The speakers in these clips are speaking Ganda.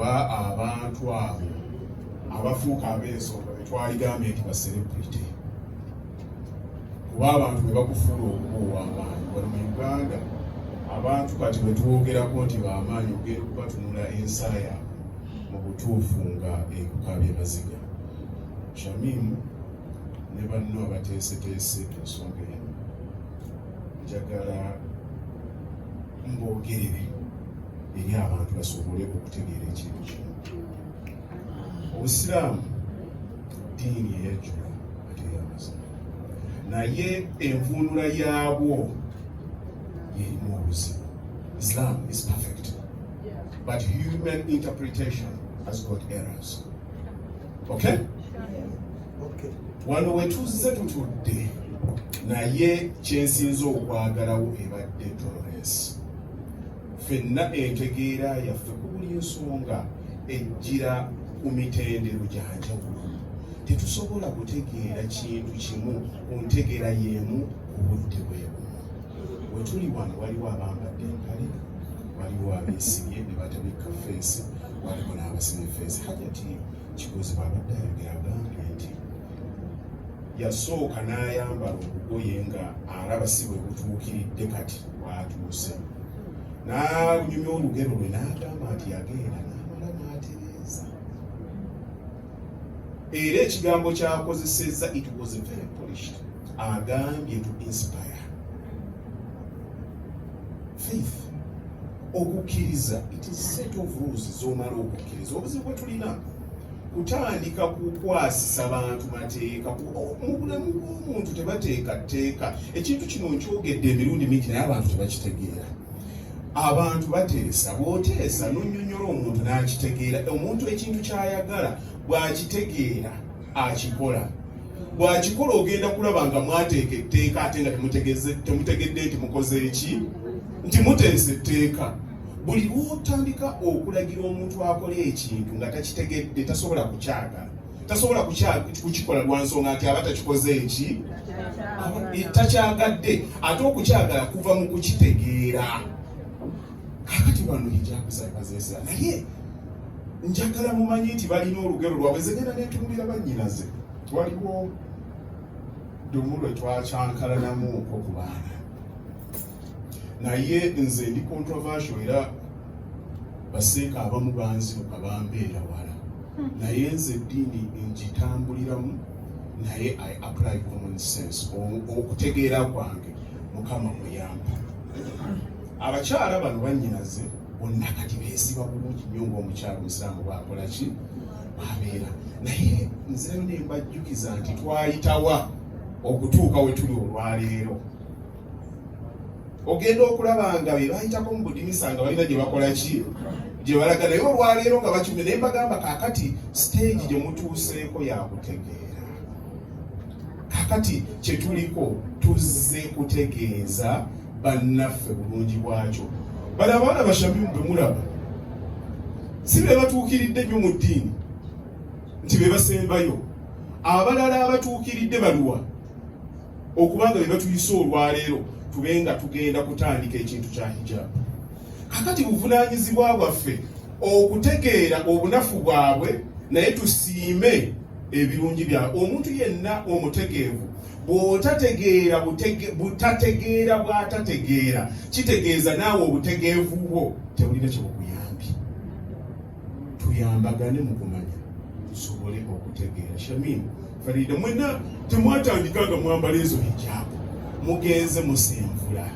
kuba abantu abo abafuuka ab'ensonga betwaligambye nti ba celebrity, kuba abantu bwe bakufuula okuba ow'amaanyi. Wano mu Uganda abantu kati bwe tuwogerako nti b'amaanyi ogenda okubatunula ensa yaabwe mu butuufu nga ekukabye maziga. Shamimu ne banno abateeseteese ensonga eno njagala mbogerere eri abantu basobole okutegeera ekintu kino. Obusiraamu ddiini eyajjula ate ey'amazima, naye envuunula yaabwo yerimu obuzibu. Islam is perfect, but human interpretation has got errors. Okay? Wano we tuzze tutudde, naye kyensinza okwagalawo ebadde tolerance. Ffenna entegeera yaffe ku buli ensonga ejjira ku mitendero gya njawulo. Tetusobola kutegeera kintu kimu ku ntegeera y'emu ku budde bwebumu. We tuli wano waliwo abambadde empale, waliwo abeesibye ne batabika feesi, waliwo n'abasibye feesi. Hajati Kigozi bw'abadde ayogera agambye nti yasooka n'ayambala obugoye nga alaba si bwe butuukiridde kati bw'atuuse. N'anyumya olugero lwe n'agamba nti yagenda n'amala n'atereeza. Era ekigambo ky'akozesezza, it was very polished. Agambye to inspire. Faith, okukkiriza, it is set of rules z'omala okukkiriza. Obuzibu bwe tulina kutandika kukwasisa bantu mateeka. Mu bulamu bw'omuntu tebateeka tteeka. Ekintu kino nkyogedde emirundi mingi naye abantu tebakitegeera. Abantu bateesa, bw'oteesa n'onnyonnyola omuntu n'akitegeera. Omuntu ekintu ky'ayagala bw'akitegeera akikola. Bw'akikola ogenda kulaba nga mwateeka etteeka ate nga temutegedde nti mukoze eki, nti muteesa etteeka. Buli lw'otandika okulagira omuntu akola ekintu nga takitegedde, tasobola kukyagala. Tasobola kukikola lwa nsonga nti aba takikoze eki, takyagadde. Ate okukyagala kuva mu kukitegeera. Kakati bano hijakuzabazeeza, naye njagala mumanyi nti balina olugero lwabwe. Zegenda netumbira bannyinaze. Waliwo lumu lwe twakyankalanamuuko ku baana, naye nze ndi controversial era baseeka abamu banziruka bambeera wala, naye nze eddiini ngitambuliramu, naye I apply common sense. Okutegeera kwange Mukama muyamba. Abakyala bano bannyinaze bonna kati beesiba bulungi nnyo ng'omukyala Omusiraamu bw'akola ki, bw'abeera. Naye nzeyo ne mbajjukiza nti twayitawa okutuuka we tuli olwaleero. Ogenda okulaba nga be bayitako mu budinisa nga balina gye bakola ki, gye balaga, naye olwaleero nga bakimye. Naye mbagamba kaakati stage gye mutuuseeko yakutegeera. Kaakati kye tuliko tuzze kutegeeza bannaffe bulungi bwakyo. Bano abaana Bashamimu bwe mulaba si be batuukiridde nnyo mu ddiini nti be basembayo. Abalala abatuukiridde baluwa okubanga be batuyise olwaleero tube nga tugenda kutandika ekintu kya hijabu. Kakati buvunaanyizibwa bwaffe okutegeera obunafu bwabwe, naye tusiime ebirungi byabwe. Omuntu yenna omutegeevu butategeera bw'atategeera, kitegeeza naawe obutegeevu bwo tebulina kye bukuyambye. Tuyambagane mu kumanya tusobole okutegeera. Shamimu, Farida, mwenna temwatandikanga mwambala ezo hijabu, mugenze musenvula.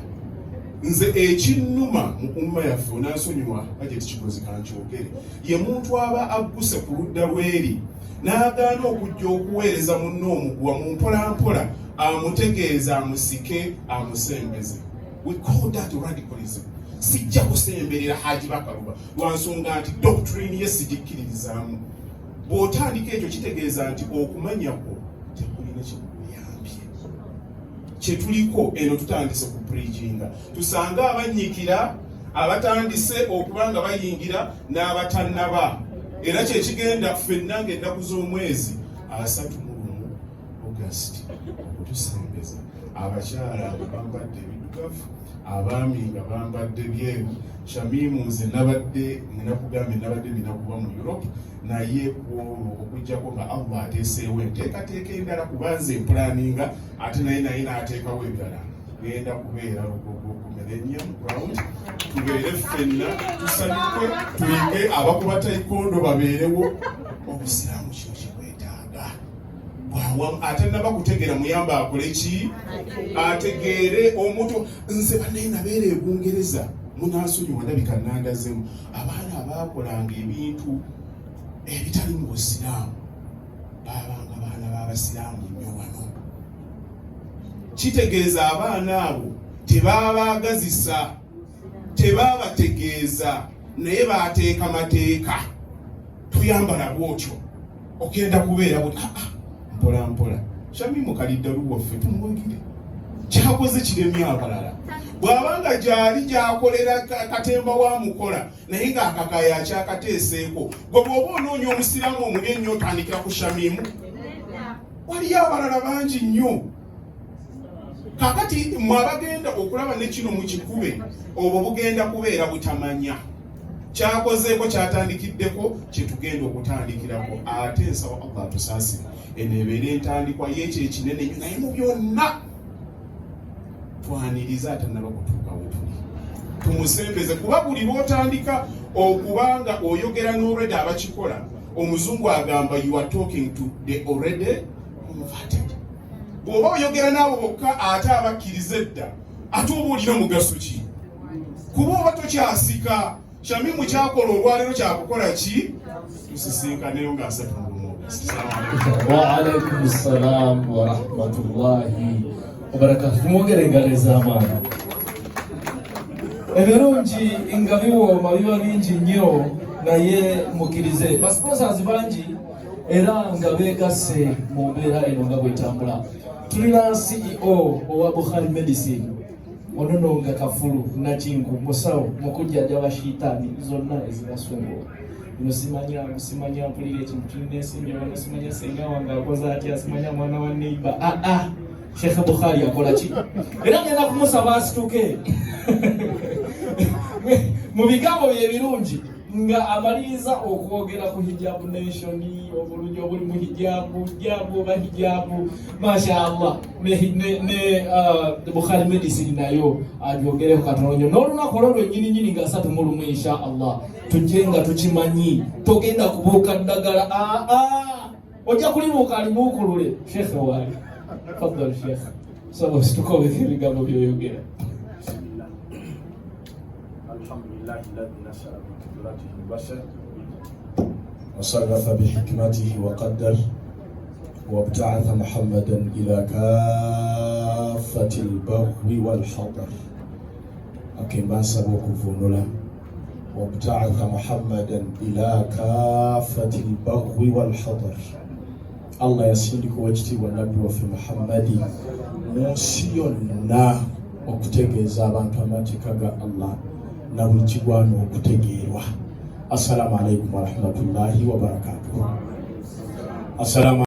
Nze ekinnuma mu umma yaffe onansonyiwa Hajati Kigozi kankyogere, ye muntu aba agguse ku ludda lw'eri n'agaana okujja okuweereza munno omugwa mu mpolampola, amutegeeza, amusike, amusembeze. We call that radicalism. Sijja kusemberera Haji Bakaluba lwa nsonga nti doctrine ye sigikkiririzaamu. Bw'otandika ekyo kitegeeza nti okumanya kwo tekulina kyekuyambye. Kye tuliko eno tutandise ku preachinga. Tusanga abanyiikira, abatandise okuba nga bayingira n'abatannaba. Era kye kigenda ffenna ng'ennaku z'omwezi 31 August okutusembeza. Abakyala bambadde ebiddugavu, abaami nga bambadde byeru. Shamimu nze nabadde ninakuba mu Europe naye okujjako nga Allah ateeseewo enteekateeka endala kubanza empulaninga ate naye n'ateekawo ebirala. Genda kubeera lugogo ku Millennium Ground, tubeere ffenna tusanyuke, tuyige abakuba taekwondo babeerewo. Obusiraamu kino kikwetaaga bwawamu ate naba kutegeera muyamba akole ki ategeere omuntu. Nze bannaye nabeera e Bungereza munansonyiwa ndabika nandazemu abaana abaakolanga ebintu ebitali mu busiraamu baabanga baana b'abasiraamu nnyo wano. Kitegeeza abaana abo tebabaagazisa, tebabategeeza, naye baateeka mateeka. Tuyambala bwotyo ogenda kubeera buti mpola mpola. Shamimu kaliddalu waffe tumwogere kyakoze kiremye abalala. Bw'abanga gyali gyakolera Katemba wa mukola naye ng'akakaya akyakateeseeko, gwe bw'oba onoonya omusiraamu omuli ennyo otandikira ku Shamimu. Waliyo abalala bangi nnyo. Kakati mwabagenda okulaba ne kino mu kikube obwo bugenda kubeera butamanya. Kyakozeeko kyatandikiddeko kye tugenda okutandikirako. Ate nsaba Allah tusaasire eneebeera entandikwa y'ekyo ekinene nnyo, naye mu byonna twaniriza atannaba kutuuka we tuli. Tumusembeze kuba buli lw'otandika okubanga oyogera n'already abakikola, omuzungu agamba you are talking to the already converted. Bw'oba oyogera naawe bokka ate abakkiriza edda, ate oba olina mugaso ki? Kuba oba tokyasika. Shamimu kyakola olwaleero kyakukola ki? Tusisinkanayo ng'asatu mu lumu. Wa alaikum salaam wa rahmatullahi wa barakatuh. Tumwongere engalo ez'amaanyi. Ebirungi nga biwooma biba bingi nnyo, naye mukkirize basponsazi bangi era nga beegasse mu mbeera eno nga bwetambula. Tulina CEO owa Bukhari Medicine Onononga Kafulu Nakingu musawo mukujjajjaba shitaani zonna ezibasumbuwa. Simanya mpulira ekintu tulina ensimbi wano, simanya senga wange akoze atya, simanya mwana wa neighbor. Sheikh Bukhari akola ki? Era ngenda kumusaba asituke mu bigambo bye birungi nga amaliriza okwogera ku Hijab Nation, obulungi obuli mu hijabu oba hijabu, mashallah. Ne Bukhari Medicine nayo agyogereko katono nnyo. N'olunaku olwo lwennyini nga 3 insha Allah tujje nga tukimanyi, togenda kubuuka ddagala. Ojja kulibuuka alibuukulule. Sheikh waali tafadhali Sheikh, saba situkobeka ebigambo byoyogera. Alhamdulillah alladhi nashara bi qudratihi al-bashar wa sarrafa bi hikmatihi wa qaddar wa ibta'atha Muhammadan ila kaffati al-barri wal hadar. Akembasa okuvunula wa ibta'atha Muhammadan ila kaffati al-barri wal hadar. Allah yasindika wekitiibwa nabbi waffe Muhammadi mu nsi yonna okutegeeza abantu amateeka ga Allah na buli kigwana okutegeerwa. Assalamu alaikum wa rahmatullahi wa barakatuh.